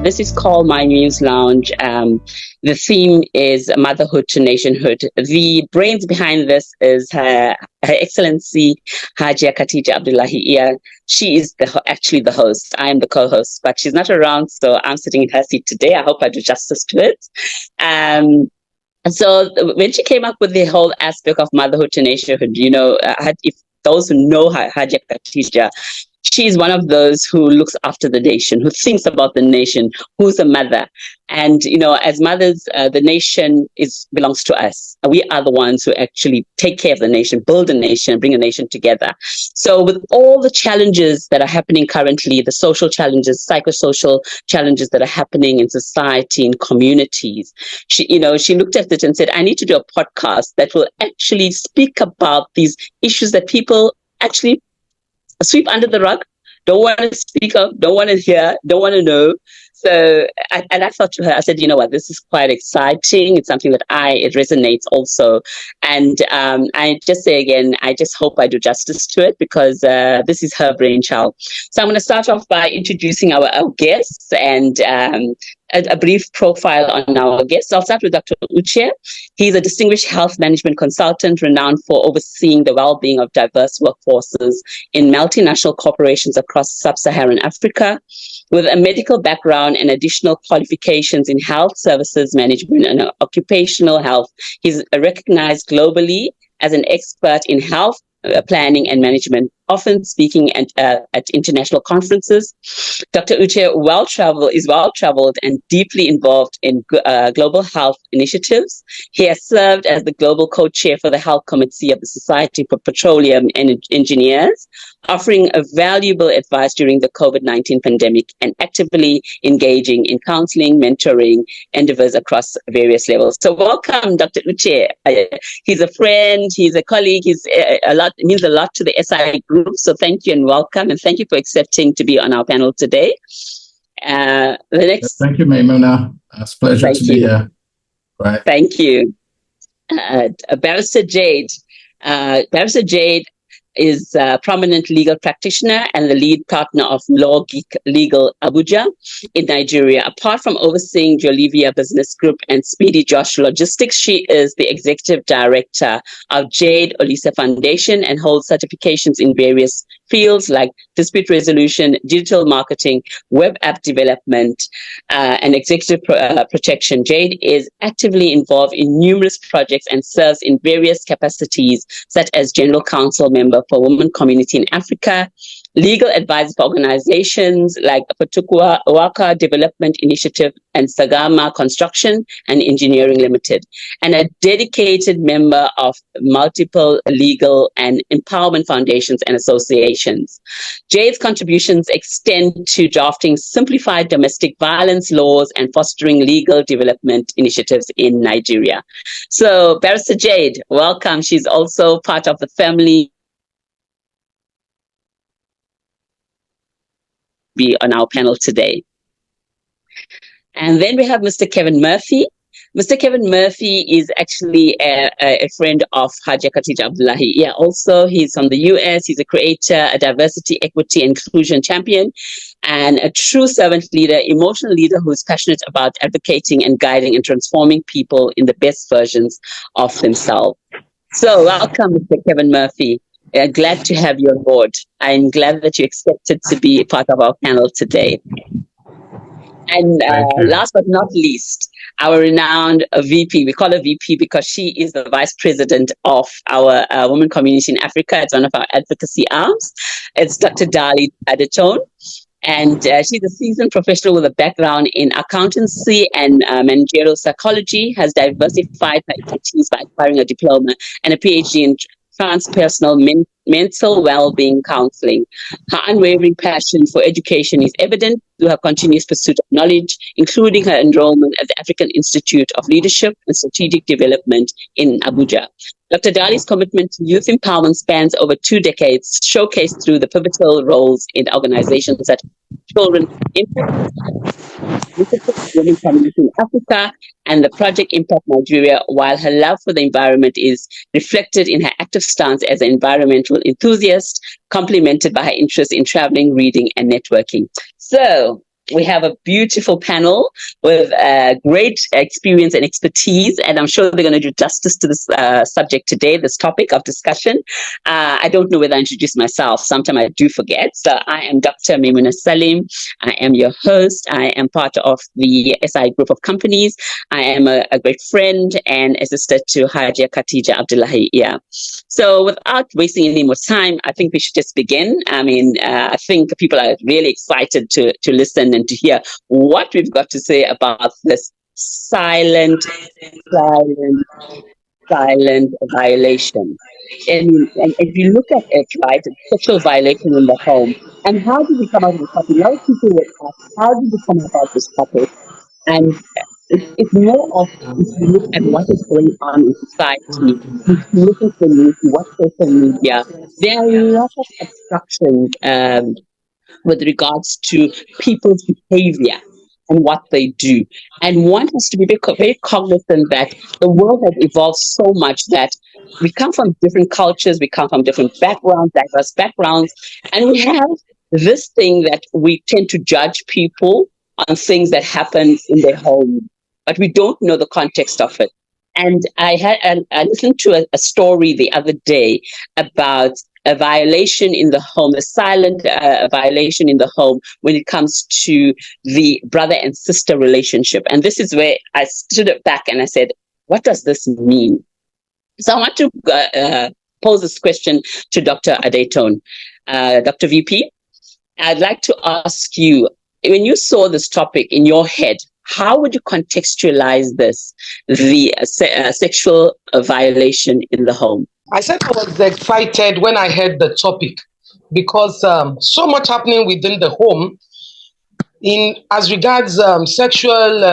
This is called My Muse Lounge. The theme is Motherhood to Nationhood. The brains behind this is Her Excellency Hajia Khatija Abdullahi. She is actually the host. I am the co-host, but she's not around, so I'm sitting in her seat today. I hope I do justice to it. So when she came up with the whole aspect of motherhood to nationhood, if those who know Hajia Khatija, she's one of those who looks after the nation, who thinks about the nation, who's a mother. And, as mothers, the nation belongs to us. We are the ones who actually take care of the nation, build a nation, bring a nation together. So with all the challenges that are happening currently, the social challenges, psychosocial challenges that are happening in society, in communities, she looked at it and said, I need to do a podcast that will actually speak about these issues that people actually sweep under the rug, don't want to speak of, don't want to hear, don't want to know. So, I thought to her, I said, you know what, this is quite exciting. It's something that it resonates also. And I just say again, I just hope I do justice to it because this is her brainchild. So I'm going to start off by introducing our guests and a brief profile on our guests. I'll start with Dr. Uche. He's a distinguished health management consultant renowned for overseeing the well-being of diverse workforces in multinational corporations across sub-Saharan Africa. With a medical background and additional qualifications in health services management and occupational health, he's recognized globally as an expert in health planning and management, often speaking at international conferences. Dr. Uche is well-traveled and deeply involved in global health initiatives. He has served as the global co-chair for the Health Committee of the Society for Petroleum Engineers, offering a valuable advice during the COVID-19 pandemic and actively engaging in counseling, mentoring endeavors across various levels. So welcome, Dr. Uche. He's a friend, he's a colleague, means a lot to the SI group. So thank you and welcome, and thank you for accepting to be on our panel today. Thank you, Maimuna. It's a pleasure to be here. Right. Thank you. Barrister Jade. Barrister Jade is a prominent legal practitioner and the lead partner of Law Geek Legal Abuja in Nigeria. Apart from overseeing Jolivia Business Group and Speedy Josh Logistics, she is the executive director of Jade Olisa Foundation and holds certifications in various fields like dispute resolution, digital marketing, web app development, and executive protection. Jade is actively involved in numerous projects and serves in various capacities, such as General Counsel member for Women Community in Africa, legal advisor for organizations like Patukwa Waka Development Initiative and Sagama Construction and Engineering Limited, and a dedicated member of multiple legal and empowerment foundations and associations. Jade's contributions extend to drafting simplified domestic violence laws and fostering legal development initiatives in Nigeria. So, Barrister Jade, welcome. She's also part of the family be on our panel today. And then we have Mr. Kevin Murphy. Mr. Kevin Murphy is actually a friend of Hajia Khatija Abdullahi. Yeah, also he's from the US. He's a creator, a diversity, equity, inclusion champion, and a true servant leader, emotional leader who is passionate about advocating and guiding and transforming people in the best versions of themselves. So welcome, Mr. Kevin Murphy. Glad to have you on board. I'm glad that you accepted to be part of our panel today. And last but not least, our renowned VP. We call her VP because she is the vice president of our women community in Africa. It's one of our advocacy arms. It's Dr. Dali Adetone. And she's a seasoned professional with a background in accountancy and managerial psychology, has diversified her expertise by acquiring a diploma and a PhD in transpersonal mental well-being counseling. Her unwavering passion for education is evident through her continuous pursuit of knowledge, including her enrollment at the African Institute of Leadership and Strategic Development in Abuja. Dr. Dali's commitment to youth empowerment spans over 2 decades, showcased through the pivotal roles in organizations that Children Impact, Women Community in Africa, and the Project Impact Nigeria, while her love for the environment is reflected in her active stance as an environmental enthusiast, complemented by her interest in traveling, reading, and networking. So, We have a beautiful panel with great experience and expertise, and I'm sure they're going to do justice to this subject today, this topic of discussion. I don't know whether I introduced myself. Sometimes I do forget. So I am Dr. Maimuna Salim. I am your host. I am part of the SI group of companies. I am a great friend and a sister to Hajia Khatija Abdullahi. Yeah. So without wasting any more time, I think we should just begin. I mean, I think people are really excited to listen and to hear what we've got to say about this silent violation. And if you look at it, right, sexual violation in the home, and how did we come out of this topic? A lot of people would ask, how did we come about this topic? And it's more of, if you look at what is going on in society, if you listen to the news, you watch social media, there are a lot of obstructions with regards to people's behavior and what they do. And one has to be very cognizant that the world has evolved so much that we come from different cultures, we come from different backgrounds, diverse backgrounds, and we have this thing that we tend to judge people on things that happen in their home, but we don't know the context of it. And I listened to a story the other day about a violation in the home, a silent violation in the home when it comes to the brother and sister relationship. And this is where I stood back and I said, what does this mean? So I want to pose this question to Dr. Adetone. Dr. VP, I'd like to ask you, when you saw this topic in your head, how would you contextualize this, the sexual violation in the home? I said I was excited when I heard the topic because so much happening within the home in as regards sexual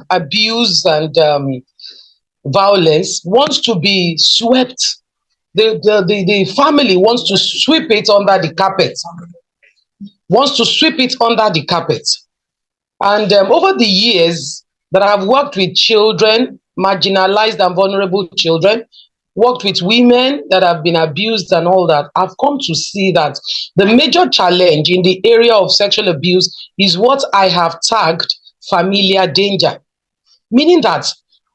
abuse and violence wants to be swept. The family wants to sweep it under the carpet. Wants to sweep it under the carpet. And over the years that I have worked with children, marginalized and vulnerable children, worked with women that have been abused and all that, I've come to see that the major challenge in the area of sexual abuse is what I have tagged familiar danger. Meaning that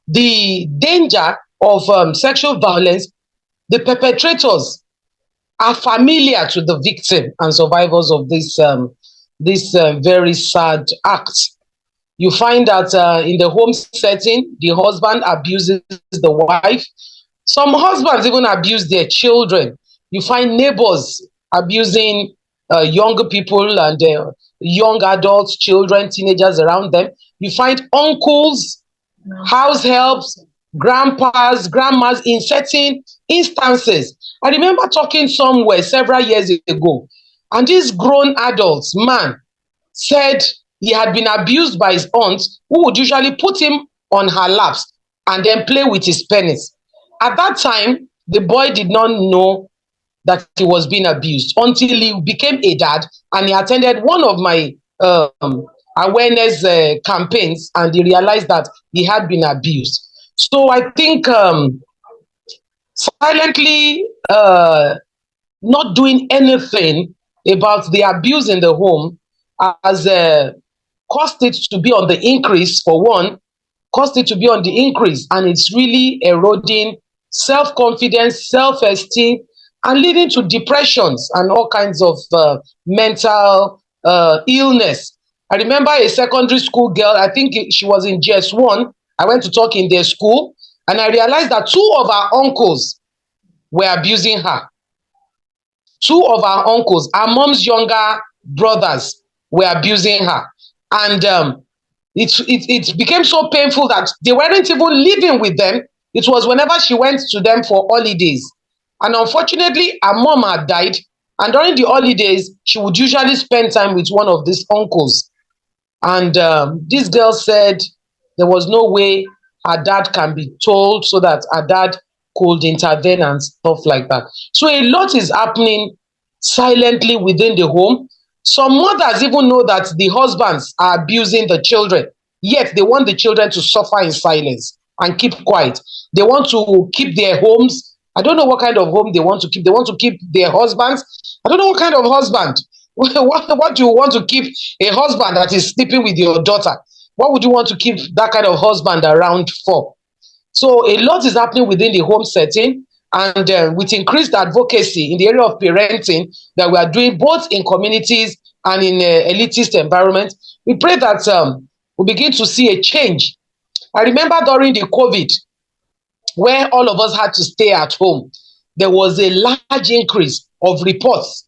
the danger of sexual violence, the perpetrators are familiar to the victim and survivors of this very sad act. You find that in the home setting, the husband abuses the wife. Some husbands even abuse their children. You find neighbors abusing younger people and young adults, children, teenagers around them. You find uncles, house helps, grandpas, grandmas in certain instances. I remember talking somewhere several years ago, and this grown adult man said he had been abused by his aunt, who would usually put him on her laps and then play with his penis. At that time, the boy did not know that he was being abused until he became a dad and he attended one of my awareness campaigns, and he realized that he had been abused. So I think silently not doing anything about the abuse in the home has caused it to be on the increase, for one, caused it to be on the increase, and it's really eroding self-confidence, self-esteem, and leading to depressions and all kinds of mental illness. I remember a secondary school girl, I think she was in GS1. I went to talk in their school, and I realized that two of our uncles were abusing her. Two of our uncles, our mom's younger brothers, were abusing her. And it became so painful that they weren't even living with them. It was whenever she went to them for holidays. And unfortunately, her mom had died. And during the holidays, she would usually spend time with one of these uncles. And this girl said there was no way her dad can be told so that her dad could intervene and stuff like that. So a lot is happening silently within the home. Some mothers even know that the husbands are abusing the children, yet they want the children to suffer in silence and keep quiet. They want to keep their homes. I don't know what kind of home they want to keep. They want to keep their husbands. I don't know what kind of husband. What do you want to keep a husband that is sleeping with your daughter? What would you want to keep that kind of husband around for? So a lot is happening within the home setting, and with increased advocacy in the area of parenting that we are doing both in communities and in elitist environments, we pray that we begin to see a change. I remember during the COVID, where all of us had to stay at home, there was a large increase of reports.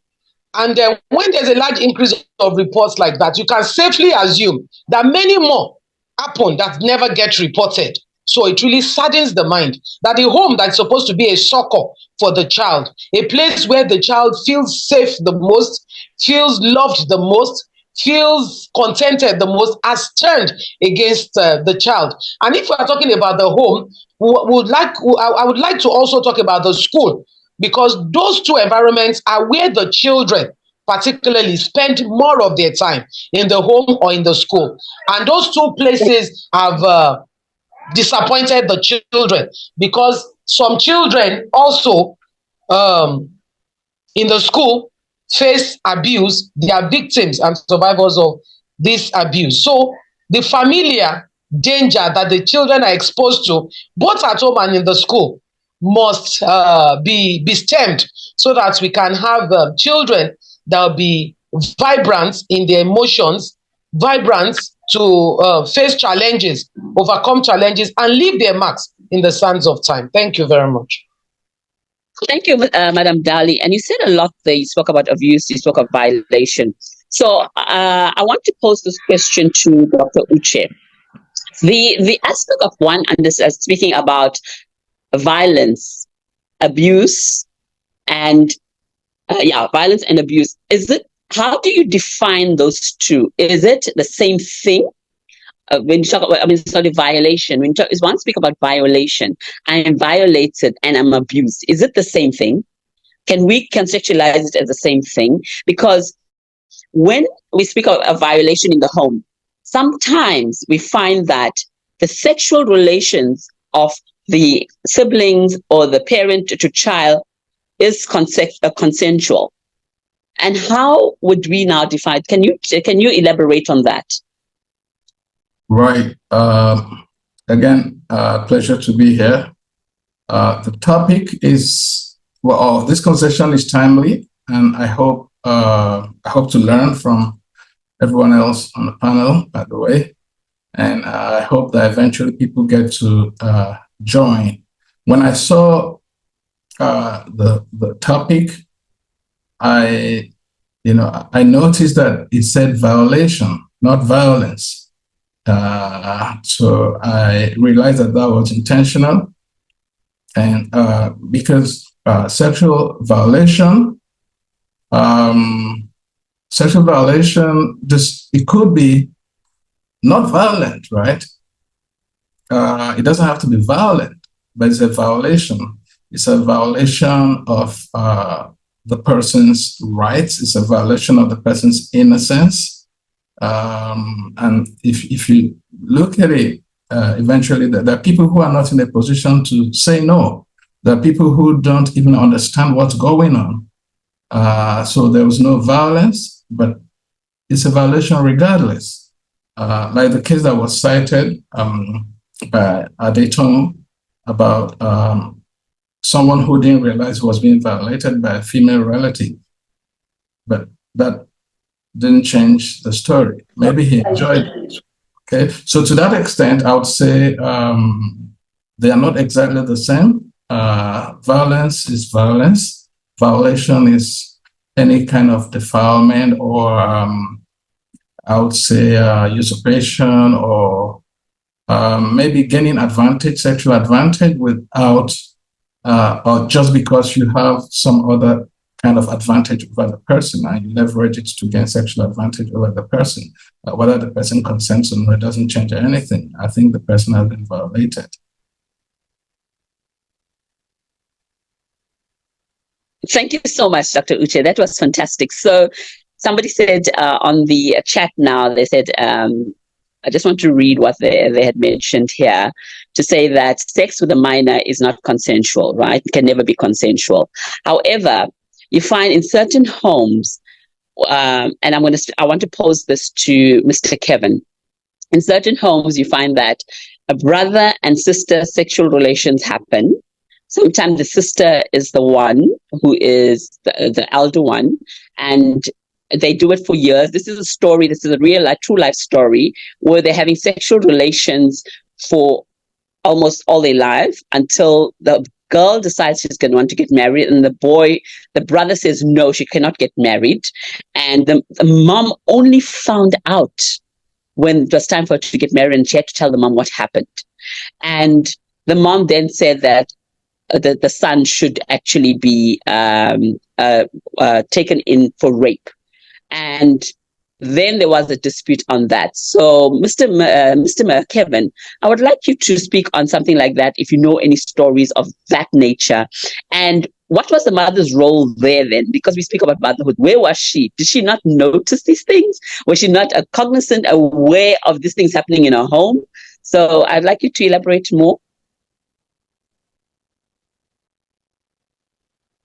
And when there's a large increase of reports like that, you can safely assume that many more happen that never get reported. So it really saddens the mind that the home that's supposed to be a succor for the child, a place where the child feels safe the most, feels loved the most, feels contented the most, has turned against the child. And if we are talking about the home, I would like to also talk about the school, because those two environments are where the children particularly spend more of their time, in the home or in the school. And those two places have disappointed the children, because some children also in the school face abuse. They are victims and survivors of this abuse. So the familiar danger that the children are exposed to, both at home and in the school, must be stemmed, so that we can have children that will be vibrant in their emotions, vibrant to face challenges, overcome challenges, and leave their marks in the sands of time. Thank you very much. Thank you, Madam Dali. And you said a lot there. You spoke about abuse, you spoke of violation. So I want to pose this question to Dr. Uche. The aspect of one, speaking about violence, abuse, and violence and abuse. How do you define those two? Is it the same thing? When you talk about, it's not a violation. Is one speak about violation, I am violated and I'm abused. Is it the same thing? Can we conceptualize it as the same thing? Because when we speak of a violation in the home, sometimes we find that the sexual relations of the siblings or the parent to child is consensual. And how would we now define? Can you elaborate on that? Right. Again, pleasure to be here. The topic is, this conversation is timely, and I hope to learn from everyone else on the panel, by the way. And I hope that eventually people get to join. When I saw the topic, I noticed that it said violation, not violence. So I realized that was intentional, and because sexual violation, it could be not violent, right? It doesn't have to be violent, but it's a violation. It's a violation of the person's rights. It's a violation of the person's innocence. And if you look at it, eventually there are people who are not in a position to say no. There are people who don't even understand what's going on. So there was no violence, but it's a violation regardless. Like the case that was cited by Adetong about someone who didn't realize he was being violated by a female relative. But that didn't change the story. Maybe he enjoyed it. Okay, so to that extent, I would say they are not exactly the same. Violence is violence. Violation is any kind of defilement or I would say usurpation or maybe gaining advantage, sexual advantage without or just because you have some other kind of advantage over the person and you leverage it to gain sexual advantage over the person. Whether the person consents or not, it doesn't change anything. I think the person has been violated. Thank you so much, Dr. Uche. That was fantastic. So somebody said on the chat now, they said, I just want to read what they had mentioned here, to say that sex with a minor is not consensual, right? It can never be consensual. However, you find in certain homes, and I want to pose this to Mr. Kevin. In certain homes, you find that a brother and sister sexual relations happen. Sometimes the sister is the one who is the elder one, and they do it for years. This is a story. This is a real, true life story where they're having sexual relations for almost all their life until the girl decides she's going to want to get married, and the brother says no, she cannot get married, and the mom only found out when it was time for her to get married, and she had to tell the mom what happened. And the mom then said that the son should actually be taken in for rape. And then there was a dispute on that. So, Mr. Kevin, I would like you to speak on something like that, if you know any stories of that nature. And what was the mother's role there then? Because we speak about motherhood. Where was she? Did she not notice these things? Was she not cognizant, aware of these things happening in her home? So I'd like you to elaborate more.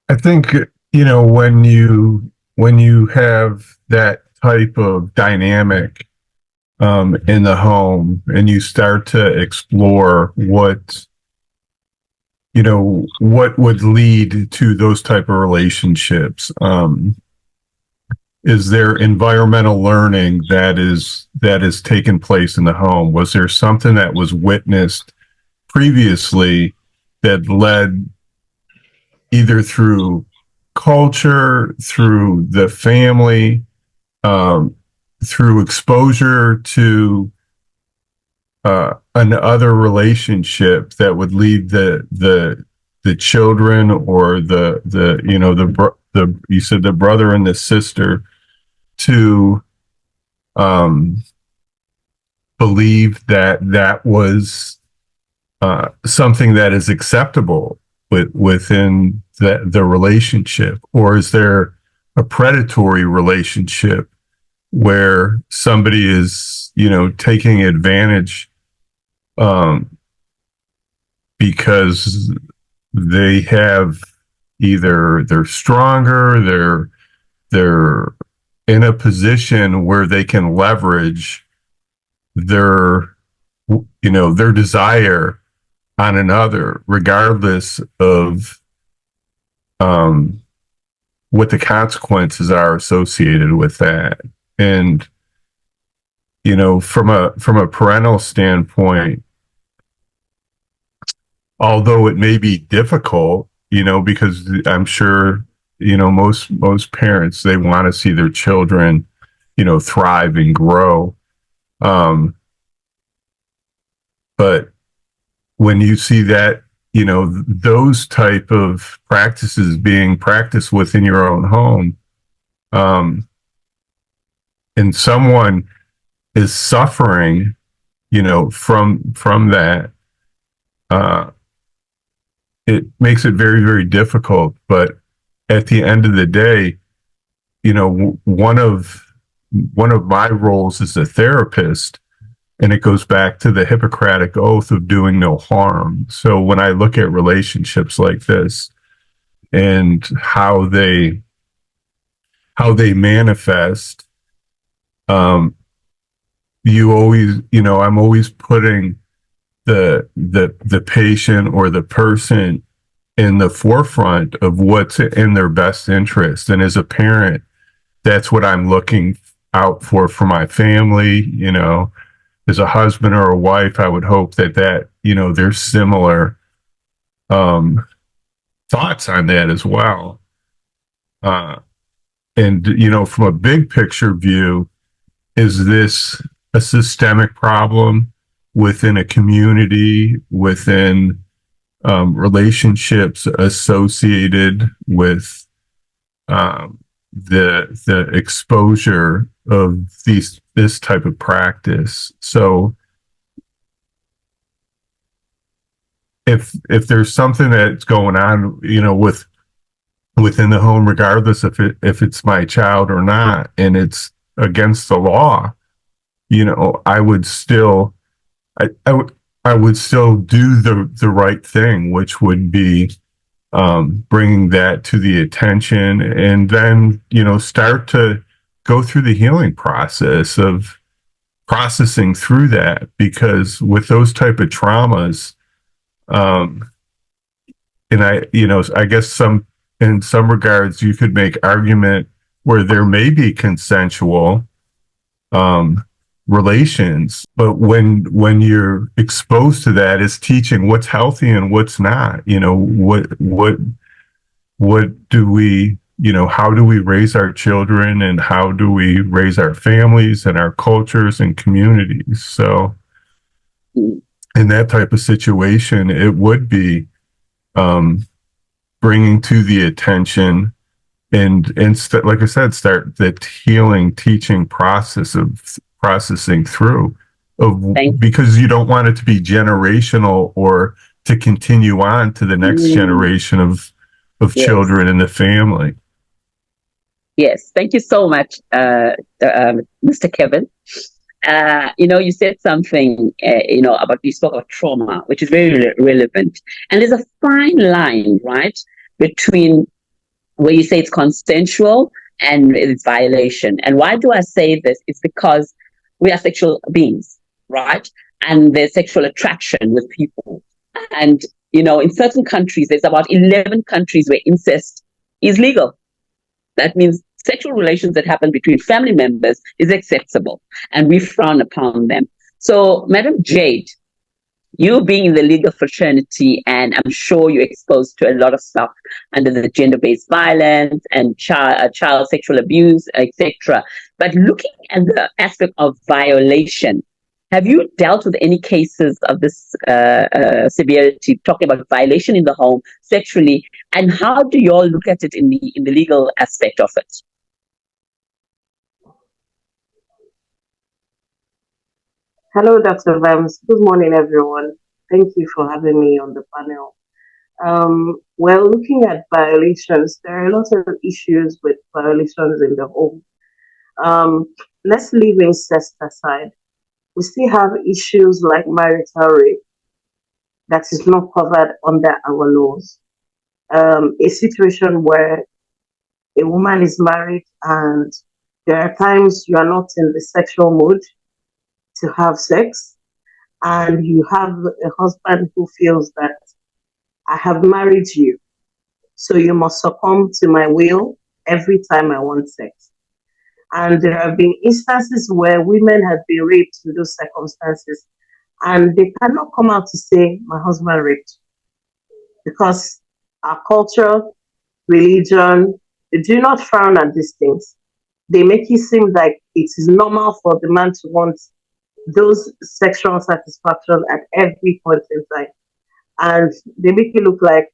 I think, when you have that type of dynamic in the home, and you start to explore what would lead to those type of relationships, is there environmental learning that is taken place in the home? Was there something that was witnessed previously that led either through culture, through the family, through exposure to another relationship that would lead the children, or you said the brother and the sister, to believe that was something that is acceptable within the relationship? Or is there a predatory relationship where somebody is, taking advantage because they have either they're stronger, they're in a position where they can leverage their desire on another, regardless of what the consequences are associated with that. And from a parental standpoint, although it may be difficult, because I'm sure most parents, they want to see their children thrive and grow, but when you see that those type of practices being practiced within your own home, and someone is suffering from that, it makes it very, very difficult. But at the end of the day, one of my roles as a therapist, and it goes back to the Hippocratic Oath of doing no harm. So when I look at relationships like this and how they manifest, I'm always putting the patient or the person in the forefront of what's in their best interest. And as a parent, that's what I'm looking out for my family. As a husband or a wife, I would hope that there's similar thoughts on that as well. And from a big picture view, is this a systemic problem within a community, within relationships associated with the exposure of this type of practice? So if there's something that's going on, within the home, regardless if it's my child or not, and it's against the law, I would still I would still do the right thing, which would be bringing that to the attention, and then start to go through the healing process of processing through that, because with those type of traumas, and I guess in some regards you could make argument where there may be consensual relations, but when you're exposed to that, it's teaching what's healthy and what's not. What do we, how do we raise our children, and how do we raise our families and our cultures and communities? So in that type of situation, it would be bringing to the attention and like I said, start the healing teaching process of processing through because you don't want it to be generational or to continue on to the next generation of children in the family. Yes, thank you so much, Mr. Kevin. You said something, about, you spoke about trauma, which is very relevant. And there's a fine line, right, between where you say it's consensual and it's violation. And why do I say this? It's because we are sexual beings, right? And there's sexual attraction with people. And, in certain countries, there's about 11 countries where incest is legal. That means sexual relations that happen between family members is acceptable, and we frown upon them. So, Madam Jade, you being in the legal fraternity, and I'm sure you're exposed to a lot of stuff under the gender-based violence and child sexual abuse, etc. But looking at the aspect of violation, have you dealt with any cases of this severity, talking about violation in the home sexually, and how do you all look at it in the legal aspect of it? Hello, Dr. Vams. Good morning, everyone. Thank you for having me on the panel. Well, looking at violations, there are a lot of issues with violations in the home. Let's leave incest aside. We still have issues like marital rape that is not covered under our laws. A situation where a woman is married and there are times you are not in the sexual mood to have sex, and you have a husband who feels that I have married you, so you must succumb to my will every time I want sex. And there have been instances where women have been raped in those circumstances, and they cannot come out to say, my husband raped, because our culture, religion, they do not frown at these things. They make it seem like it is normal for the man to want those sexual satisfaction at every point in time. And they make it look like,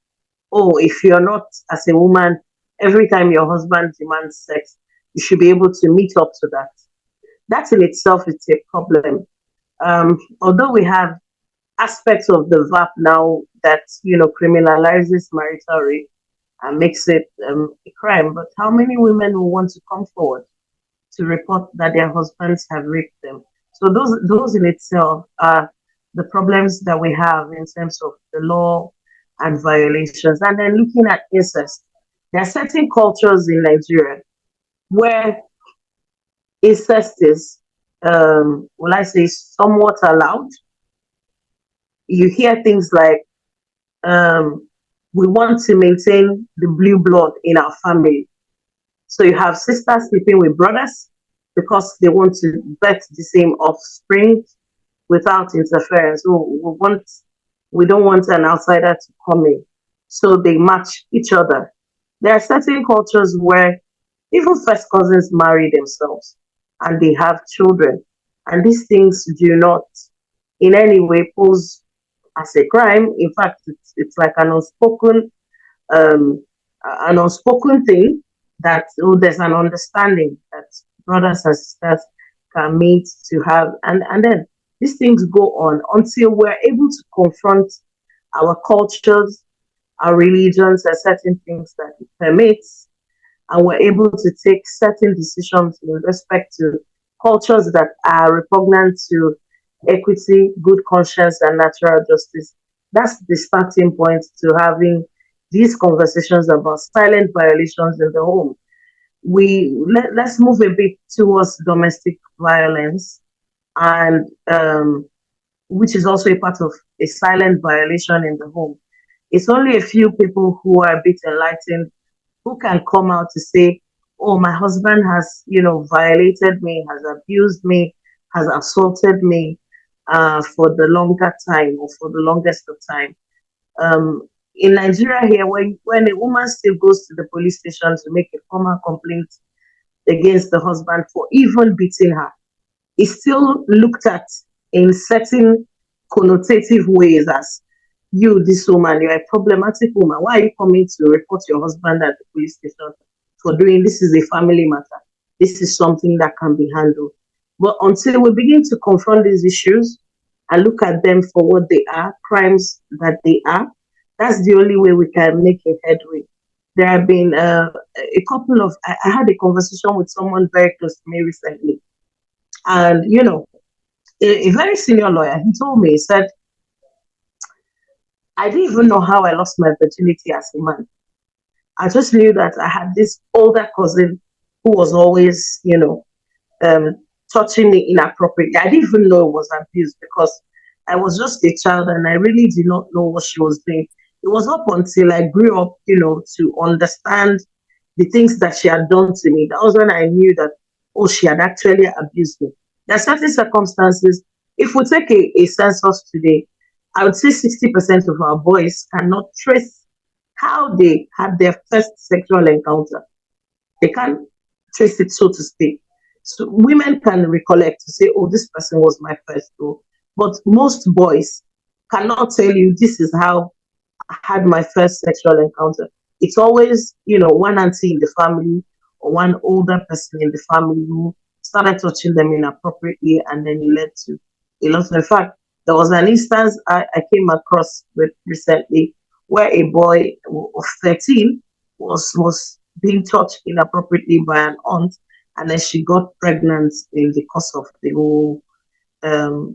oh, if you're not, as a woman, every time your husband demands sex, you should be able to meet up to that. That in itself is a problem. Although we have aspects of the VAP now that, criminalizes marital rape and makes it a crime, but how many women will want to come forward to report that their husbands have raped them? So those in itself are the problems that we have in terms of the law and violations. And then looking at incest, there are certain cultures in Nigeria where incest is, somewhat allowed. You hear things like, we want to maintain the blue blood in our family. So you have sisters sleeping with brothers because they want to birth the same offspring without interference. So we don't want an outsider to come in. So they match each other. There are certain cultures where even first cousins marry themselves and they have children. And these things do not in any way pose as a crime. In fact, it's like an unspoken thing that there's an understanding that brothers and sisters can meet to have. And then these things go on until we're able to confront our cultures, our religions, and certain things that it permits, and we're able to take certain decisions with respect to cultures that are repugnant to equity, good conscience, and natural justice. That's the starting point to having these conversations about silent violations in the home. let's move a bit towards domestic violence, and which is also a part of a silent violation in the home. It's only a few people who are a bit enlightened who can come out to say, "Oh, my husband has, violated me, has abused me, has assaulted me for the longer time or for the longest of time." In Nigeria here, when a woman still goes to the police station to make a formal complaint against the husband for even beating her, it's still looked at in certain connotative ways as, "You, this woman, you're a problematic woman. Why are you coming to report your husband at the police station for doing this? Is a family matter. This is something that can be handled." But until we begin to confront these issues and look at them for what they are, crimes that they are, that's the only way we can make a headway. There have been a couple of, I had a conversation with someone very close to me recently. And, a very senior lawyer, he told me, he said, "I didn't even know how I lost my virginity as a man. I just knew that I had this older cousin who was always, um, touching me inappropriately. I didn't even know it was abuse because I was just a child and I really did not know what she was doing. It was up until I grew up, to understand the things that she had done to me. That was when I knew that, oh, she had actually abused me." There are certain circumstances. If we take a census today, I would say 60% of our boys cannot trace how they had their first sexual encounter. They can't trace it, so to speak. So women can recollect to say, "Oh, this person was my first love." But most boys cannot tell you, "This is how I had my first sexual encounter." It's always, one auntie in the family or one older person in the family who started touching them inappropriately, and then it led to a lot. In fact, there was an instance I came across with recently where a boy of 13 was being touched inappropriately by an aunt, and then she got pregnant in the course of the whole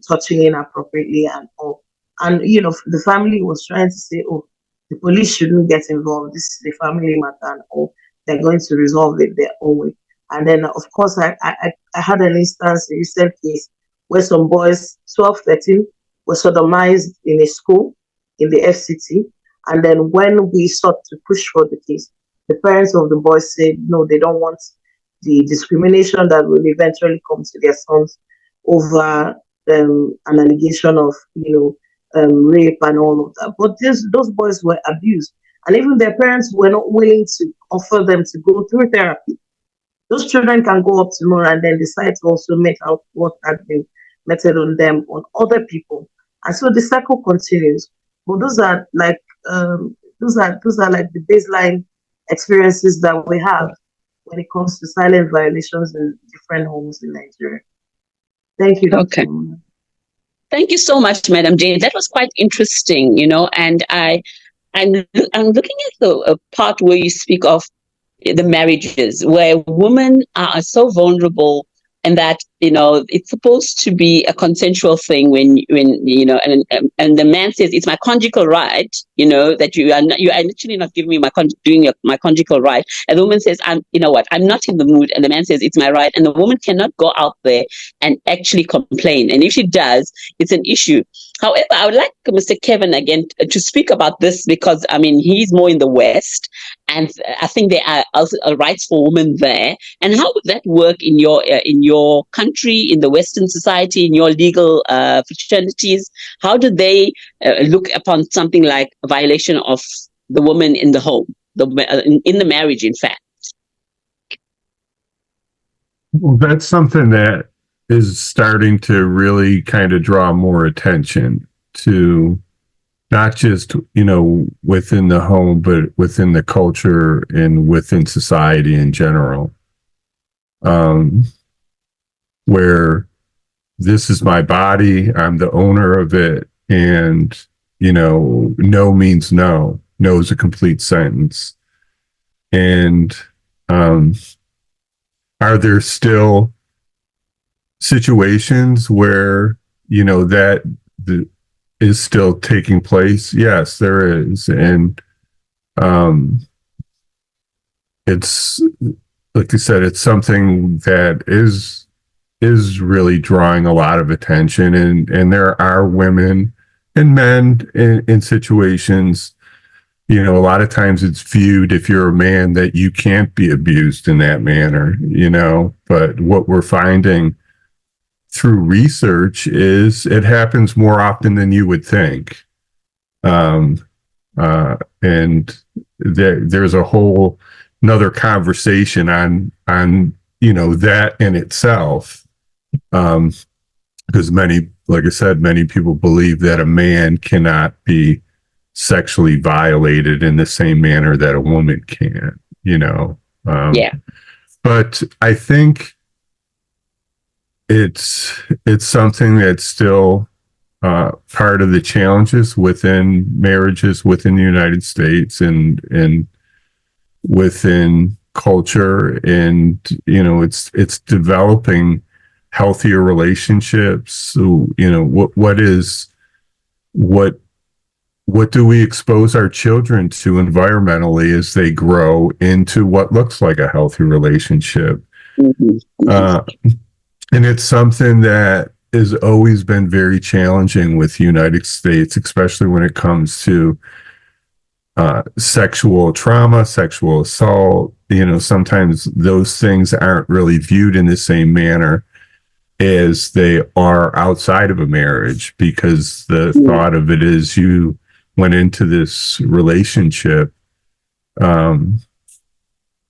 touching inappropriately and all. And the family was trying to say, "Oh, the police shouldn't get involved. This is a family matter," and all. They're going to resolve it their own way. And then, of course, I had an instance, a recent case, where some boys, 12, 13, were sodomized in a school in the FCT. And then when we sought to push for the case, the parents of the boys said, no, they don't want the discrimination that will eventually come to their sons over an allegation of, rape and all of that. But those boys were abused. And even their parents were not willing to offer them to go through therapy. Those children can go up tomorrow and then decide to also make out what had been meted on them on other people. And so the cycle continues. But those are like like the baseline experiences that we have when it comes to silent violations in different homes in Nigeria. Thank you, Dr. Okay. Thank you so much, Madam Jane. That was quite interesting, and I'm looking at the part where you speak of the marriages where women are so vulnerable, and that it's supposed to be a consensual thing when and the man says it's my conjugal right, that you are actually not giving me my conjugal right, and the woman says, I'm not in the mood, and the man says it's my right, and the woman cannot go out there and actually complain, and if she does, it's an issue. However, I would like Mr. Kevin again to speak about this, because he's more in the West, and I think there are also rights for women there. And how would that work in your country, in the Western society, in your legal fraternities? How do they look upon something like a violation of the woman in the home, in the marriage, in fact? Well, that's something that is starting to really kind of draw more attention to, not just, within the home, but within the culture and within society in general. Where this is my body, I'm the owner of it, and, no means no. No is a complete sentence. And are there still situations where, that is still taking place? Yes, there is. And it's like you said, it's something that is really drawing a lot of attention, and there are women and men in situations, you know, a lot of times it's viewed, if you're a man, that you can't be abused in that manner, you know. But what we're finding through research is it happens more often than you would think. And there's a whole another conversation on you know, that in itself, because many, like I said, many people believe that a man cannot be sexually violated in the same manner that a woman can, you know. Yeah. But I think it's something that's still part of the challenges within marriages within the United States and within culture, and you know, it's developing healthier relationships. So, you know, what do we expose our children to environmentally as they grow into what looks like a healthy relationship? And it's something that has always been very challenging with the United States, especially when it comes to sexual trauma, sexual assault. You know, sometimes those things aren't really viewed in the same manner as they are outside of a marriage, because the thought of it is you went into this relationship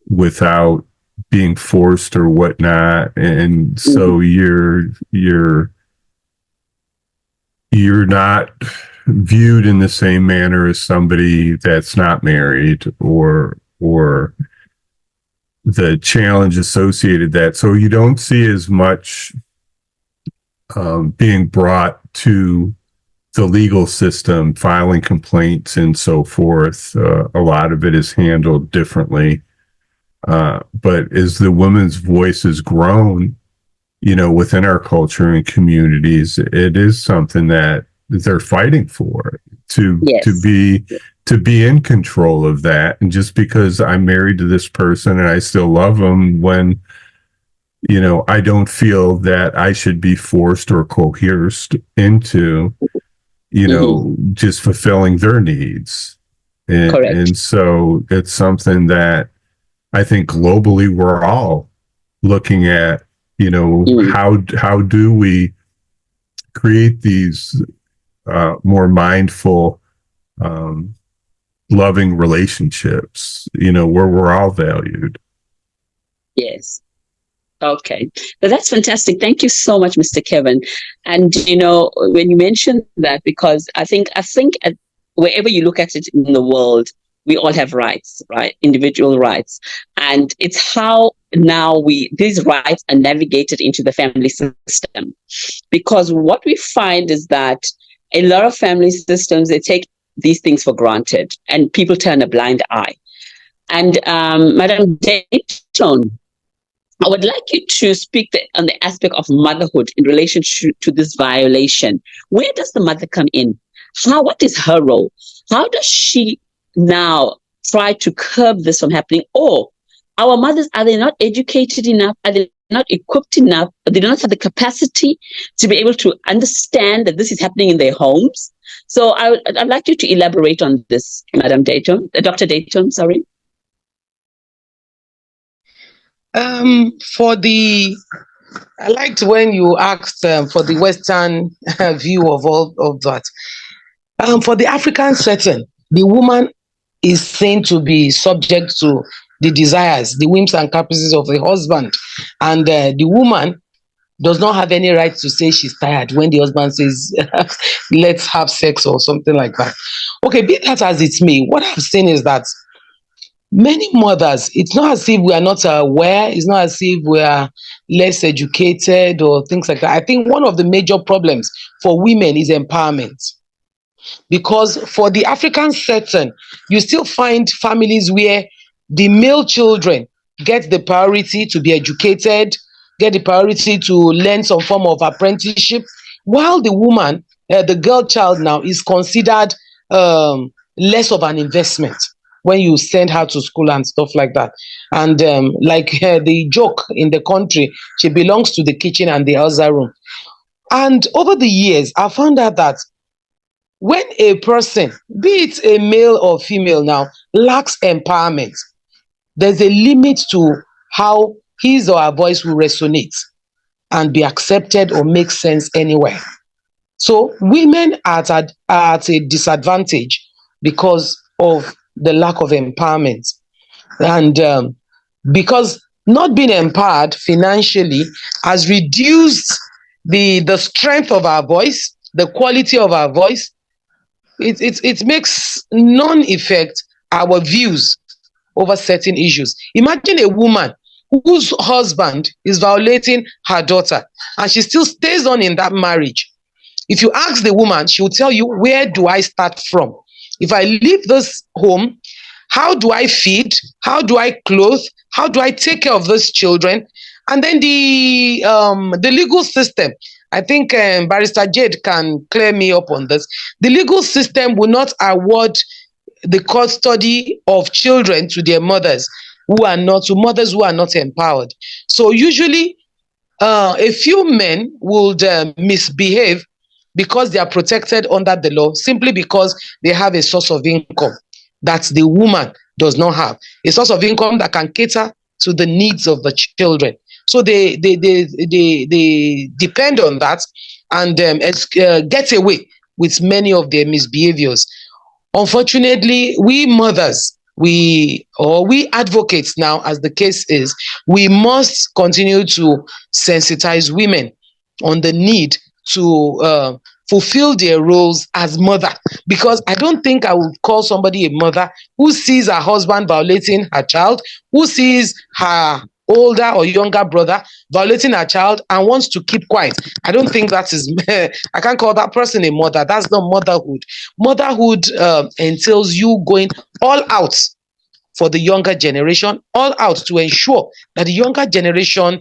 without being forced or whatnot, and so you're not viewed in the same manner as somebody that's not married, or the challenge associated that. So you don't see as much being brought to the legal system, filing complaints and so forth. A lot of it is handled differently. But as the woman's voice has grown, you know, within our culture and communities, it is something that they're fighting for, to be in control of that. And just because I'm married to this person and I still love them, when, you know, I don't feel that I should be forced or coerced into, you know, just fulfilling their needs. And so it's something that I think globally we're all looking at, you know, how do we create these more mindful, loving relationships, you know, where we're all valued. Yes. Okay. Well, that's fantastic. Thank you so much, Mr. Kevin. And, you know, when you mentioned that, because I think wherever you look at it in the world, we all have rights, right? Individual rights. And it's how now these rights are navigated into the family system. Because what we find is that a lot of family systems, they take these things for granted and people turn a blind eye. And Madam Dayton, I would like you to speak on the aspect of motherhood in relation to this violation. Where does the mother come in? What is her role? How does she now try to curb this from happening? Or our mothers, are they not educated enough? Are they not equipped enough? They do not have the capacity to be able to understand that this is happening in their homes. So I'd like you to elaborate on this, Madam Dayton, Dr. Dayton, sorry. I liked when you asked for the Western view of all of that. For the African setting, the woman is seen to be subject to the desires, the whims and caprices of the husband. And the woman does not have any right to say she's tired when the husband says, let's have sex or something like that. Okay, be that as it may, what I've seen is that many mothers, it's not as if we are not aware, it's not as if we are less educated or things like that. I think one of the major problems for women is empowerment. Because for the African setting, you still find families where the male children get the priority to be educated, get the priority to learn some form of apprenticeship, while the woman, the girl child now, is considered less of an investment. when you send her to school and stuff like that. And like the joke in the country, she belongs to the kitchen and the other room. And over the years, I found out that when a person, be it a male or female now, lacks empowerment, there's a limit to how his or her voice will resonate and be accepted or make sense anywhere. So women are at a disadvantage because of the lack of empowerment. And because not being empowered financially has reduced the strength of our voice, the quality of our voice. It makes non-effect our views over certain issues. Imagine a woman whose husband is violating her daughter and she still stays on in that marriage. If you ask the woman, she will tell you, where do I start from? If I leave this home, how do I feed? How do I clothe? How do I take care of those children? And then the legal system, I think Barrister Jade can clear me up on this. The legal system will not award the custody of children to their mothers who are not empowered. So usually a few men would misbehave because they are protected under the law, simply because they have a source of income that the woman does not have, a source of income that can cater to the needs of the children. So they depend on that and get away with many of their misbehaviors. Unfortunately, we mothers, we advocates now, as the case is, we must continue to sensitize women on the need to fulfill their roles as mother, because I don't think I would call somebody a mother who sees her husband violating her child, who sees her older or younger brother violating her child and wants to keep quiet. I don't think that is I can't call that person a mother. That's not motherhood. Motherhood entails you going all out for the younger generation, all out to ensure that the younger generation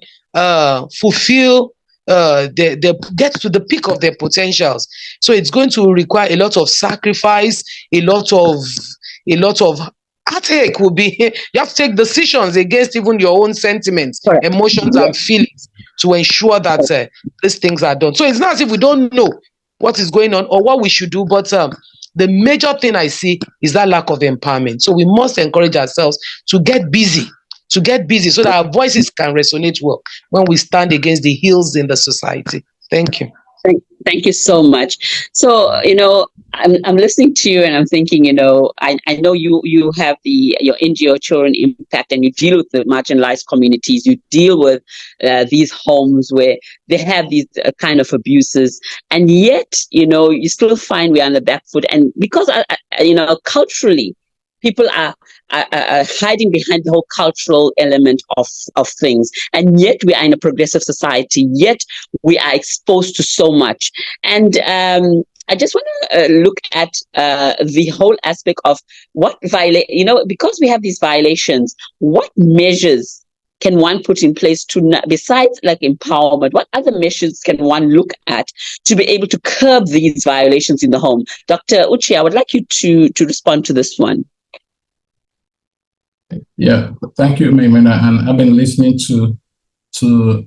fulfill they get to the peak of their potentials. So it's going to require a lot of sacrifice, a lot of heartache will be. You have to take decisions against even your own sentiments, Correct. emotions, and feelings to ensure that these things are done. So it's not as if we don't know what is going on or what we should do, but the major thing I see is that lack of empowerment. So we must encourage ourselves to get busy so that our voices can resonate well when we stand against the ills in the society. Thank you. Thank you so much. So, I'm listening to you and I'm thinking, I know you have your NGO Children Impact, and you deal with the marginalized communities. You deal with these homes where they have these kind of abuses, and yet, you still find we're on the back foot. And because, culturally, people are hiding behind the whole cultural element of things. And yet we are in a progressive society, yet we are exposed to so much. And I just want to look at the whole aspect of because we have these violations, what measures can one put in place besides like empowerment? What other measures can one look at to be able to curb these violations in the home? Dr. Uche, I would like you to respond to this one. Yeah, thank you, Maimuna. And I've been listening to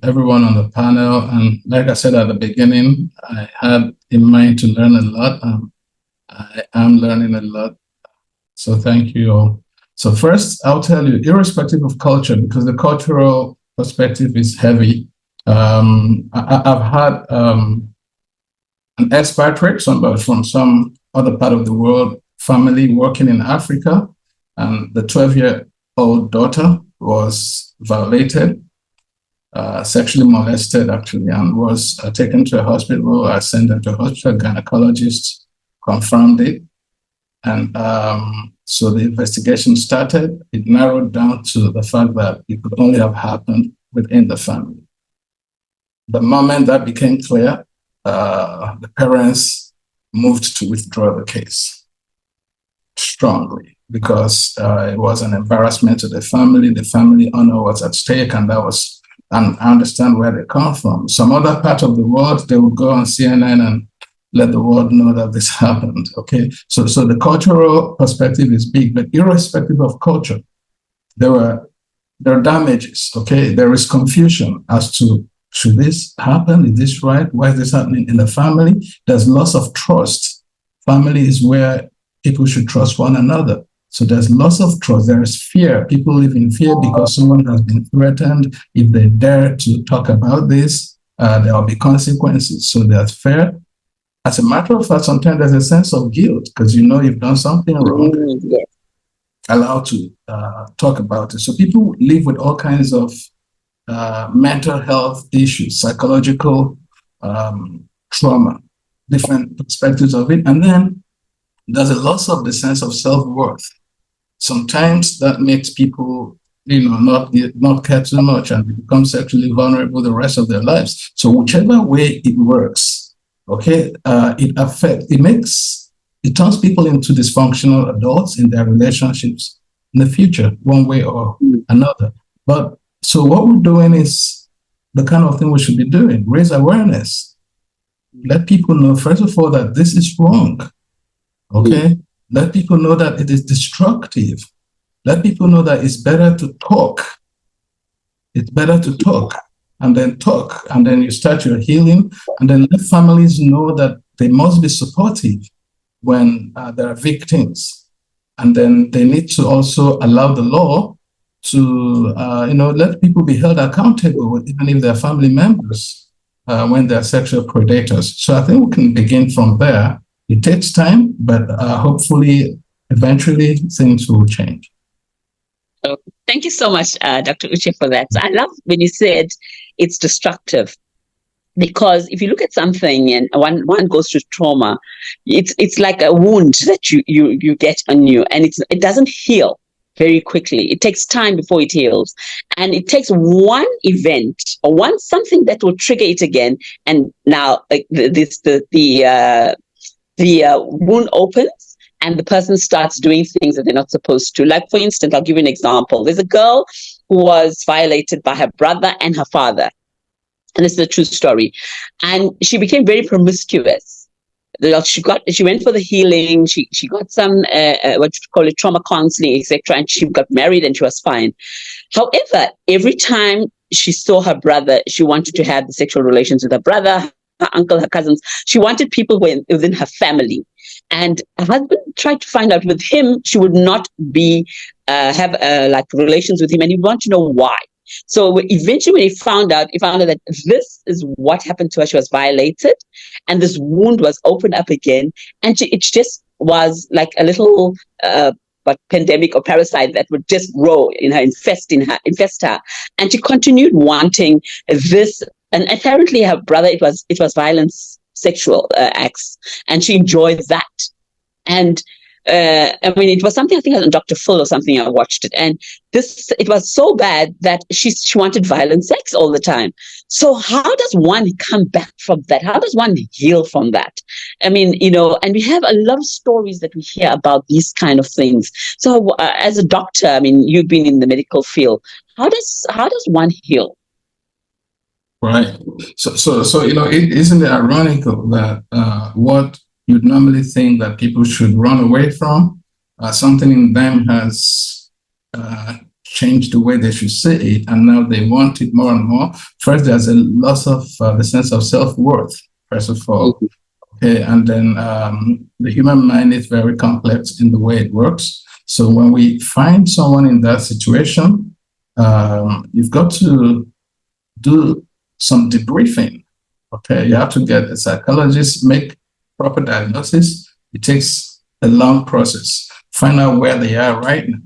everyone on the panel. And like I said at the beginning, I had in mind to learn a lot. I am learning a lot. So thank you all. So first, I'll tell you, irrespective of culture, because the cultural perspective is heavy, I've had an expatriate, somebody from some other part of the world, family working in Africa, and the 12-year-old daughter was violated, sexually molested actually, and was taken to a hospital. I sent her to a hospital, gynecologist confirmed it. And so the investigation started. It narrowed down to the fact that it could only have happened within the family. The moment that became clear, the parents moved to withdraw the case strongly, because it was an embarrassment to the family honor was at stake, and I understand where they come from. Some other part of the world, they would go on CNN and let the world know that this happened. Okay, so the cultural perspective is big, but irrespective of culture, there are damages. Okay, there is confusion as to, should this happen? Is this right? Why is this happening in the family? There's loss of trust. Family is where people should trust one another. So there's loss of trust. There is fear. People live in fear because someone has been threatened. If they dare to talk about this, there will be consequences. So there's fear. As a matter of fact, sometimes there's a sense of guilt because you know you've done something wrong. Yes. Allowed to talk about it. So people live with all kinds of mental health issues, psychological trauma, different perspectives of it. And then there's a loss of the sense of self-worth. Sometimes that makes people, not care too much and become sexually vulnerable the rest of their lives. So whichever way it works, okay, it turns people into dysfunctional adults in their relationships in the future, one way or another. But so what we're doing is the kind of thing we should be doing: raise awareness, let people know, first of all, that this is wrong. Okay, let people know that it is destructive. Let people know that it's better to talk. It's better to talk, and then you start your healing, and then let families know that they must be supportive when there are victims, and then they need to also allow the law to, let people be held accountable, even if they're family members, when they're sexual predators. So I think we can begin from there. It takes time, but hopefully, eventually, things will change. Oh, thank you so much, Dr. Uche, for that. So I love when you said it's destructive, because if you look at something and one goes through trauma, it's like a wound that you get on you, and it doesn't heal very quickly. It takes time before it heals, and it takes one event or something that will trigger it again, and now the wound opens and the person starts doing things that they're not supposed to. Like, for instance, I'll give you an example. There's a girl who was violated by her brother and her father. And this is a true story. And she became very promiscuous. She went for the healing. She got some, what you call it, trauma counseling, etc. And she got married and she was fine. However, every time she saw her brother, she wanted to have the sexual relations with her brother, her uncle, her cousins. She wanted people within her family. And her husband tried to find out with him, she would not have relations with him, and he wanted to know why. So eventually when he found out that this is what happened to her. She was violated, and this wound was opened up again, and it just was like a little pandemic or parasite that would just grow in her, infest her. And she continued wanting this. And apparently her brother, it was violence, sexual acts, and she enjoyed that. And it was something, I think, on Dr. Phil or something. I watched it, and it was so bad that she wanted violent sex all the time. So how does one come back from that? How does one heal from that? And we have a lot of stories that we hear about these kind of things. So as a doctor, you've been in the medical field. How does one heal? Right. So isn't it ironical that what you'd normally think that people should run away from, something in them has changed the way they should see it, and now they want it more and more. First, there's a loss of the sense of self-worth, first of all. Okay, and then the human mind is very complex in the way it works. So when we find someone in that situation, you've got to do some debriefing. Okay, you have to get a psychologist, make proper diagnosis. It takes a long process. Find out where they are right now,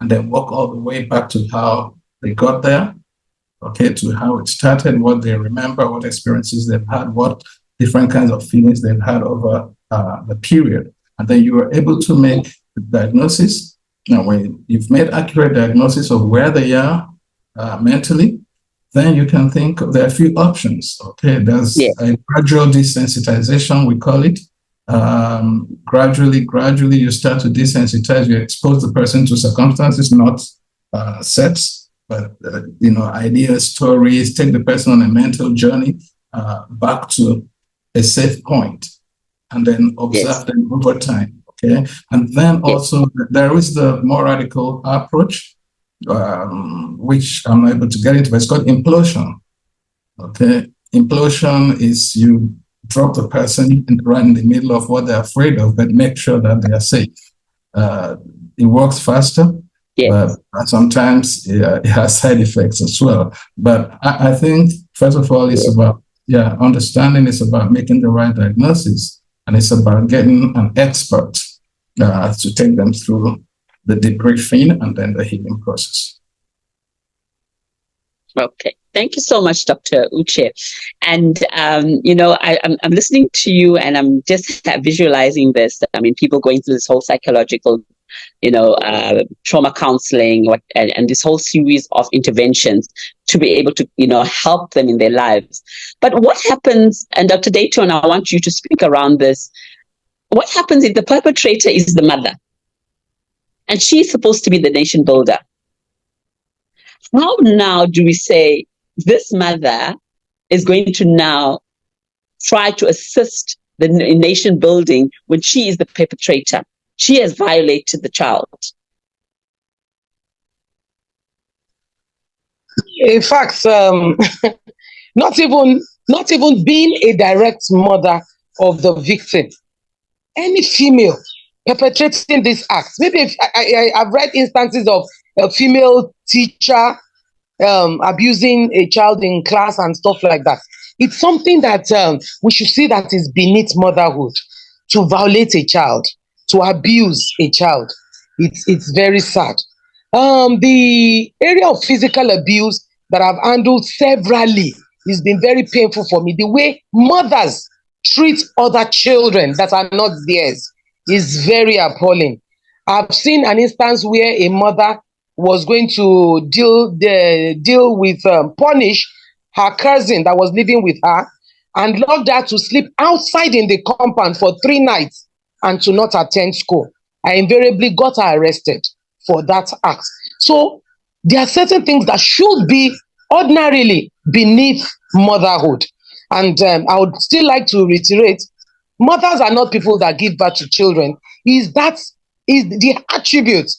and then walk all the way back to how they got there. Okay, to how it started, what they remember, what experiences they've had, what different kinds of feelings they've had over the period, and then you are able to make the diagnosis. Now, when you've made accurate diagnosis of where they are mentally, then you can think there are a few options. Okay, there's a gradual desensitization, we call it. Gradually, you start to desensitize. You expose the person to circumstances, not sex, but ideas, stories. Take the person on a mental journey back to a safe point. and then observe them over time. Okay, and then also there is the more radical approach, which I'm able to get into, but it's called implosion. Okay, implosion is you drop the person right in the middle of what they're afraid of, but make sure that they are safe. It works faster, but sometimes it has side effects as well. But I think, first of all, it's about, understanding is about making the right diagnosis, and it's about getting an expert to take them through the debriefing and then the healing process. Okay. Thank you so much, Dr. Uche. And, I'm listening to you and I'm just visualizing this. I mean, people going through this whole psychological, trauma counseling and this whole series of interventions to be able to, help them in their lives. But what happens, and Dr. Dayton, I want you to speak around this. What happens if the perpetrator is the mother and she's supposed to be the nation builder? How now do we say this mother is going to now try to assist the nation building when she is the perpetrator? She has violated the child. In fact, not even being a direct mother of the victim, any female perpetrating this act. Maybe if I've read instances of a female teacher abusing a child in class and stuff like that. It's something that we should see that is beneath motherhood. To violate a child, to abuse a child, it's very sad. The area of physical abuse that I've handled severally has been very painful for me. The way mothers treat other children that are not theirs is very appalling. I've seen an instance where a mother was going to deal with punish her cousin that was living with her and locked her to sleep outside in the compound for 3 nights and to not attend school. I invariably got her arrested for that act. So there are certain things that should be ordinarily beneath motherhood. And I would still like to reiterate, mothers are not people that give birth to children. Is the attribute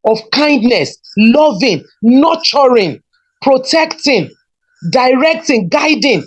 of kindness, loving, nurturing, protecting, directing, guiding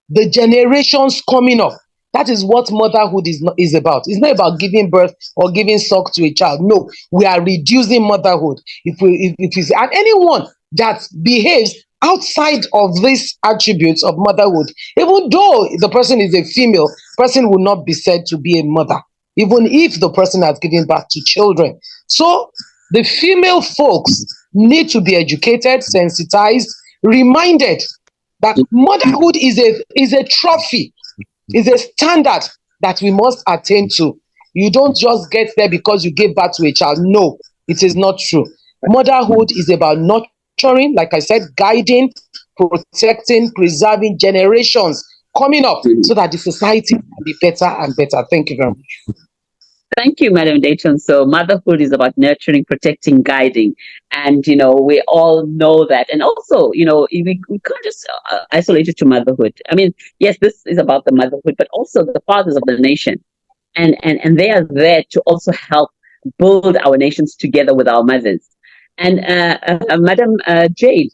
the generations coming up. That is what motherhood is about. It's not about giving birth or giving suck to a child. No, we are reducing motherhood. If it's and anyone that behaves outside of these attributes of motherhood, even though the person is a female, person will not be said to be a mother, even if the person has given birth to children. So the female folks need to be educated, sensitized, reminded that motherhood is a trophy, is a standard that we must attain to. You don't just get there because you gave birth to a child. No, it is not true. Motherhood is about nurturing, like I said, guiding, protecting, preserving generations coming up so that the society can be better and better. Thank you very much. Thank you, Madam Dayton. So motherhood is about nurturing, protecting, guiding. And, we all know that. And also, we can't just isolate it to motherhood. I mean, yes, this is about the motherhood, but also the fathers of the nation. And they are there to also help build our nations together with our mothers. And Madam Jade,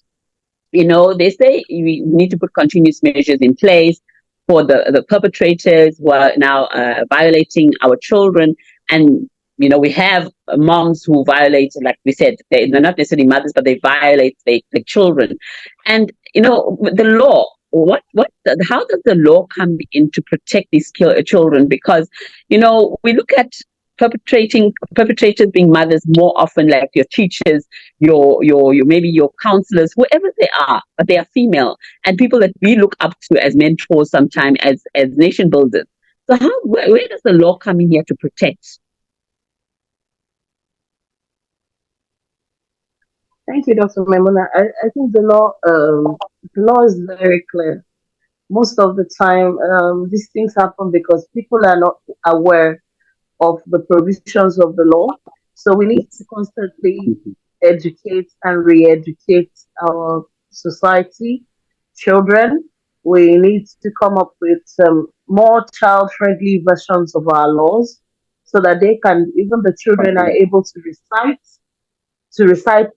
they say we need to put continuous measures in place for the perpetrators who are now violating our children. And, we have moms who violate, like we said, they're not necessarily mothers, but they violate the children. And, the law, how does the law come in to protect these children? Because, we look at perpetrators being mothers more often, like your teachers, your maybe your counselors, whoever they are, but they are female and people that we look up to as mentors sometimes as nation builders. So where does the law come in here to protect? Thank you, Dr. Maimuna. I think the law is very clear. Most of the time, these things happen because people are not aware of the provisions of the law. So we need to constantly educate and re-educate our society, children, We need to come up with some more child-friendly versions of our laws so that they can, even the children are able to recite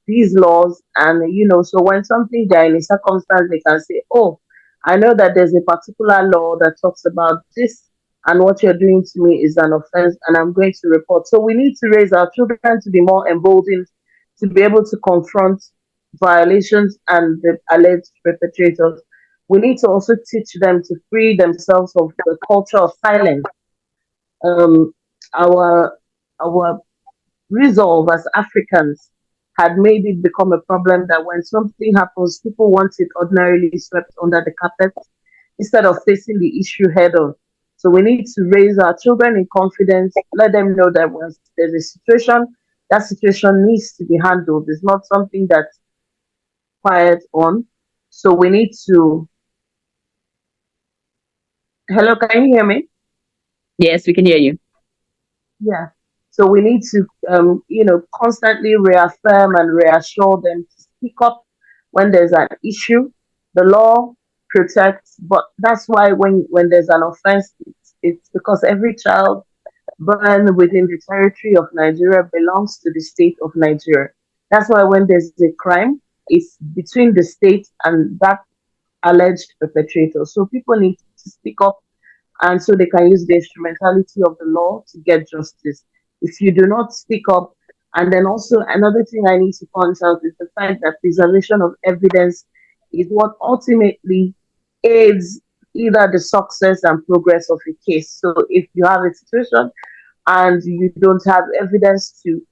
these laws. And so when something they're in a circumstance, they can say, oh, I know that there's a particular law that talks about this, and what you're doing to me is an offense, and I'm going to report. So we need to raise our children to be more emboldened, to be able to confront violations and the alleged perpetrators. We need to also teach them to free themselves of the culture of silence. um, our our resolve as Africans had made it become a problem that when something happens, people want it ordinarily swept under the carpet instead of facing the issue head on. So we need to raise our children in confidence, let them know that once there's a situation, that situation needs to be handled. It's not something that's quiet on. So we need to. Hello, can you hear me? Yes, we can hear you. Yeah. So we need to, constantly reaffirm and reassure them to speak up when there's an issue. The law protects, but that's why when there's an offense, it's because every child born within the territory of Nigeria belongs to the state of Nigeria. That's why when there's a crime, it's between the state and that alleged perpetrator. So people need to speak up, and so they can use the instrumentality of the law to get justice. If you do not speak up, and then also another thing I need to point out is the fact that preservation of evidence is what ultimately aids either the success and progress of a case. So if you have a situation and you don't have evidence to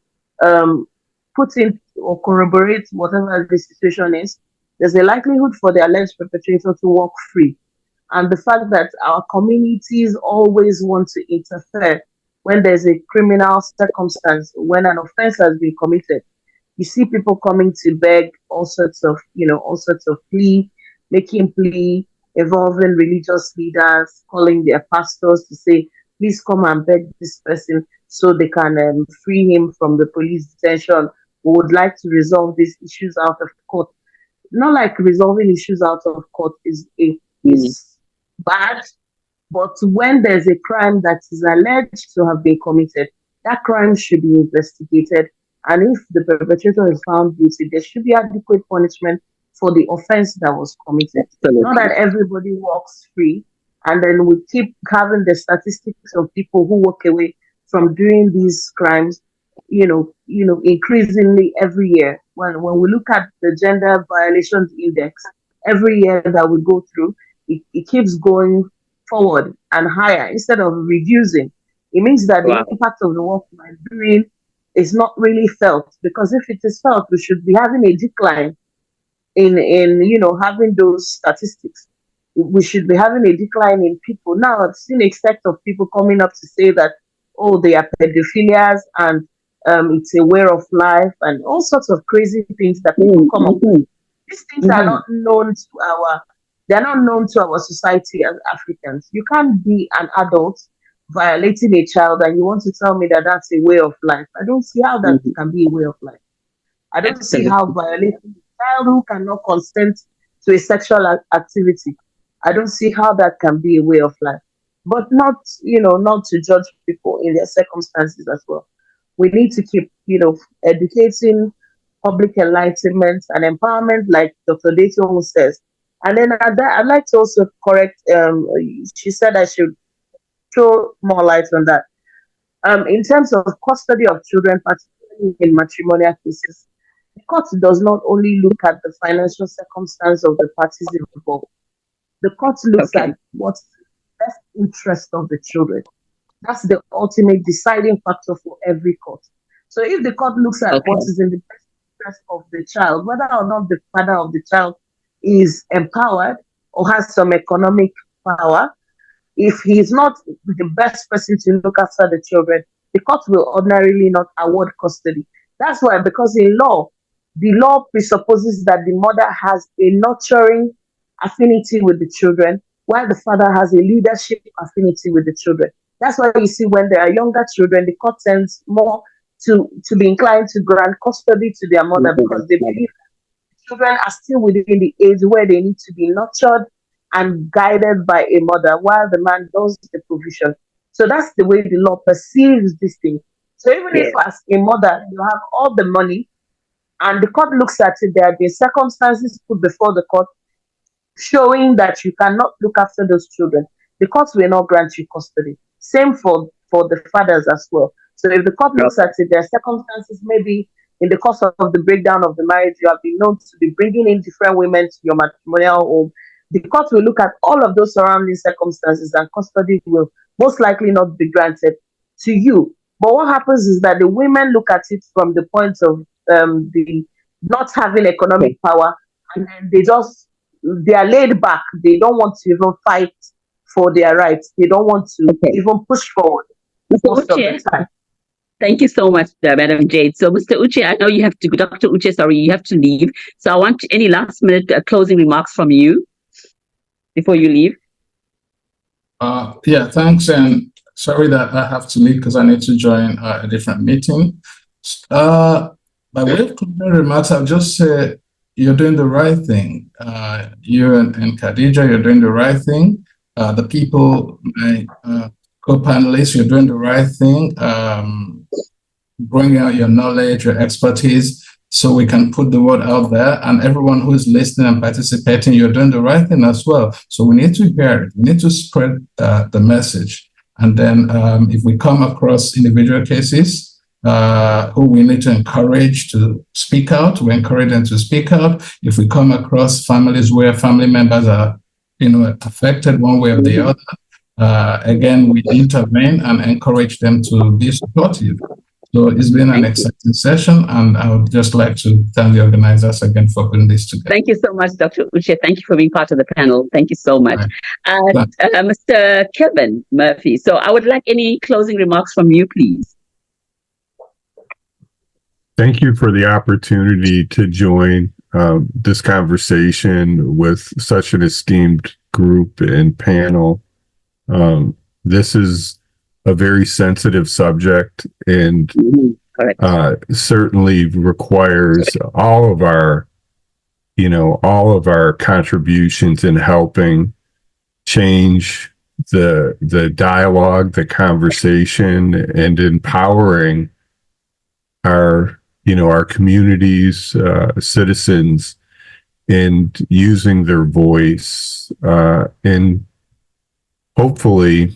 um, put in or corroborate whatever the situation is, there's a likelihood for the alleged perpetrator to walk free. And the fact that our communities always want to interfere when there's a criminal circumstance, when an offense has been committed. You see people coming to beg all sorts of plea, making plea, involving religious leaders, calling their pastors to say, please come and beg this person so they can free him from the police detention. We would like to resolve these issues out of court. Not like resolving issues out of court is bad, but when there's a crime that is alleged to have been committed, that crime should be investigated. And if the perpetrator is found guilty, there should be adequate punishment for the offense that was committed. Absolutely. Not that everybody walks free, and then we keep having the statistics of people who walk away from doing these crimes, increasingly every year. When we look at the gender violations index, every year that we go through, it keeps going forward and higher instead of reducing. It means that Wow. the impact of the work we're doing is not really felt, because if it is felt, we should be having a decline in having those statistics. We should be having a decline in people. Now I've seen a set of people coming up to say that, oh, they are pedophilias and it's a way of life and all sorts of crazy things that people come up with. These things are not known to our society as Africans. You can't be an adult violating a child and you want to tell me that that's a way of life. I don't see how that can be a way of life. I don't see how violating a child who cannot consent to a sexual activity, I don't see how that can be a way of life. But not to judge people in their circumstances as well. We need to keep, educating, public enlightenment and empowerment, like Dr. Dayton says. And then I'd like to also correct, she said I should throw more light on that. In terms of custody of children, particularly in matrimonial cases, the court does not only look at the financial circumstance of the parties involved. The court looks at what's the best interest of the children. That's the ultimate deciding factor for every court. So if the court looks at what is in the best interest of the child, whether or not the father of the child is empowered or has some economic power, if he is not the best person to look after the children, the court will ordinarily not award custody. That's why, because in law, the law presupposes that the mother has a nurturing affinity with the children, while the father has a leadership affinity with the children. That's why you see when there are younger children, the court tends more to be inclined to grant custody to their mother, because they believe children are still within the age where they need to be nurtured and guided by a mother while the man does the provision. So that's the way the law perceives this thing. So even if as a mother you have all the money and the court looks at it, there have been circumstances put before the court showing that you cannot look after those children, the courts will not grant you custody. Same for the fathers as well. So if the court looks at it, there are circumstances maybe in the course of the breakdown of the marriage, you have been known to be bringing in different women to your matrimonial home. The court will look at all of those surrounding circumstances and custody will most likely not be granted to you. But what happens is that the women look at it from the point of the not having economic power, and then they are laid back. They don't want to even fight for their rights. They don't want to even push forward most of the time. Thank you so much, Madam Jade. So, Mr. Uche, I know you have to, Dr. Uche, sorry, you have to leave. So I want any last minute closing remarks from you before you leave. Yeah, thanks. And sorry that I have to leave because I need to join a different meeting. By way of closing remarks, I'll just say you're doing the right thing. You and Khadija, you're doing the right thing. The people, my co-panelists, you're doing the right thing. Bring out your knowledge, your expertise, so we can put the word out there. And everyone who is listening and participating, you're doing the right thing as well. So we need to hear it. We need to spread the message. And then if we come across individual cases who we need to encourage to speak out, we encourage them to speak out. If we come across families where family members are, affected one way or the other, again, we intervene and encourage them to be supportive. So it's been an exciting session, and I would just like to thank the organizers again for putting this together. Thank you so much, Dr. Uche. Thank you for being part of the panel. Thank you so much. Mr. Kevin Murphy, so I would like any closing remarks from you, please. Thank you for the opportunity to join this conversation with such an esteemed group and panel. This is a very sensitive subject and certainly requires all of our contributions in helping change the dialogue, the conversation, and empowering our communities, citizens, and using their voice in hopefully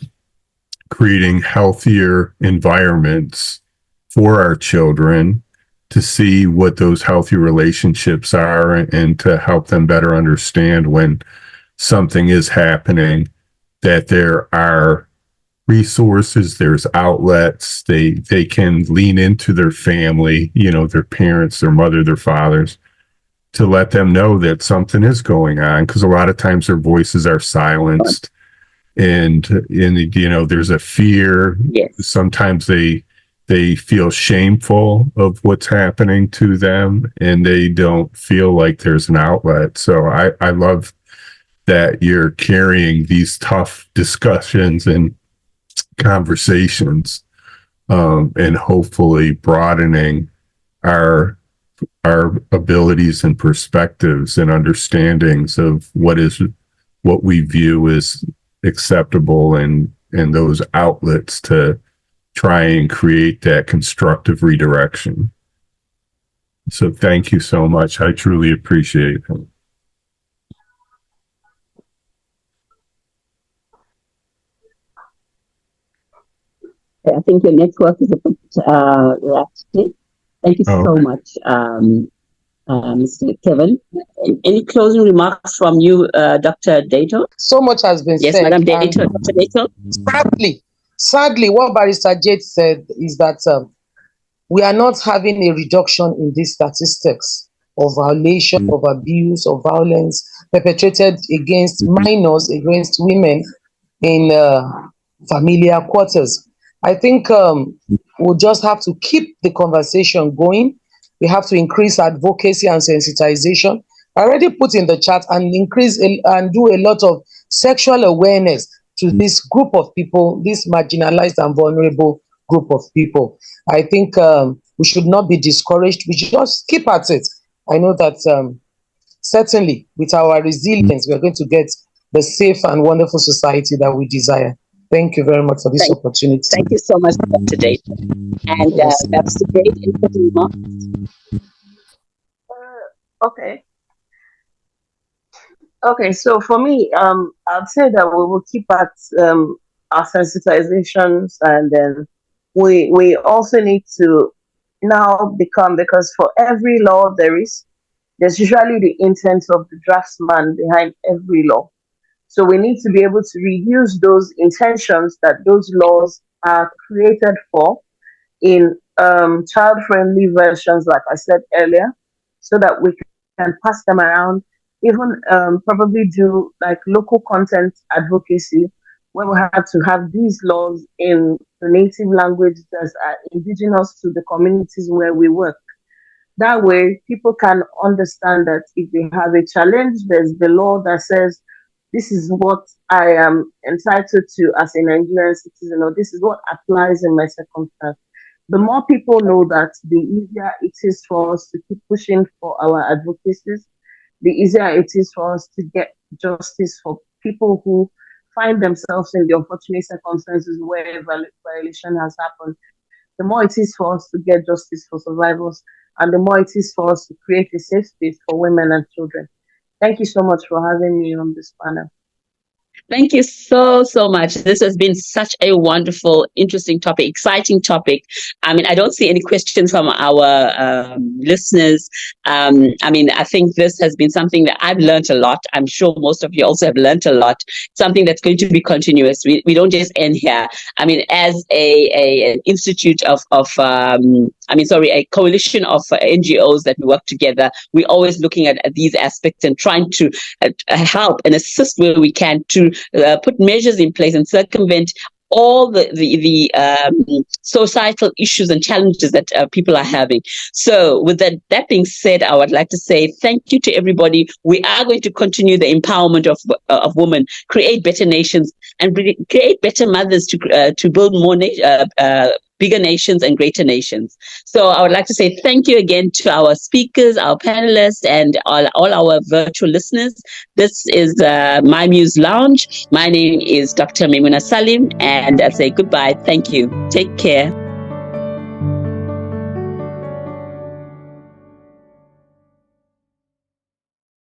creating healthier environments for our children to see what those healthy relationships are and to help them better understand when something is happening, that there are resources, there's outlets, they can lean into their family, their parents, their mother, their fathers, to let them know that something is going on, because a lot of times their voices are silenced. And there's a fear. Yes. Sometimes they feel shameful of what's happening to them, and they don't feel like there's an outlet. So I love that you're carrying these tough discussions and conversations, and hopefully broadening our abilities and perspectives and understandings of what we view as acceptable and those outlets to try and create that constructive redirection. So thank you so much. I truly appreciate it. I think your network is a bit reactive. Thank you so much, Mr. Kevin. Any closing remarks from you, Dr. Dato? So much has been said. Yes, Madam Dato. Dr. Dato? Sadly, what Barrister Jade said is that we are not having a reduction in these statistics of violation, of abuse, of violence perpetrated against minors, against women in familiar quarters. I think we'll just have to keep the conversation going. We have to increase advocacy and sensitization. I already put in the chat and increase and do a lot of sexual awareness to this group of people, this marginalized and vulnerable group of people. I think we should not be discouraged. We should just keep at it. I know that certainly with our resilience, we're going to get the safe and wonderful society that we desire. Thank you very much for this opportunity. Thank you so much, Dr. Dave. And Yes. that's great input remark. Okay. Okay, so for me, I'd say that we will keep at our sensitizations, and then we also need to now become, because for every law there's usually the intent of the draftsman behind every law. So we need to be able to reuse those intentions that those laws are created for in child-friendly versions, like I said earlier, so that we can pass them around, even probably do like local content advocacy, where we have to have these laws in the native language that are indigenous to the communities where we work. That way, people can understand that if they have a challenge, there's the law that says, this is what I am entitled to as a Nigerian citizen, or this is what applies in my circumstance. The more people know that, the easier it is for us to keep pushing for our advocacies, the easier it is for us to get justice for people who find themselves in the unfortunate circumstances where a violation has happened. The more it is for us to get justice for survivors, and the more it is for us to create a safe space for women and children. Thank you so much for having me on this panel. Thank you so much. This has been such a wonderful, interesting topic, exciting topic. I mean, I don't see any questions from our listeners. I mean, I think this has been something that I've learned a lot. I'm sure most of you also have learned a lot. Something that's going to be continuous. We don't just end here. I mean, as an institute a coalition of NGOs that we work together, we're always looking at these aspects and trying to help and assist where we can to put measures in place and circumvent all the societal issues and challenges that people are having. So with that being said, I would like to say thank you to everybody. We are going to continue the empowerment of women, create better nations, and create better mothers to build more bigger nations and greater nations. So I would like to say thank you again to our speakers, our panelists, and all our virtual listeners. This is My Muse Lounge. My name is Dr. Maimuna Salim, and I say goodbye. Thank you. Take care.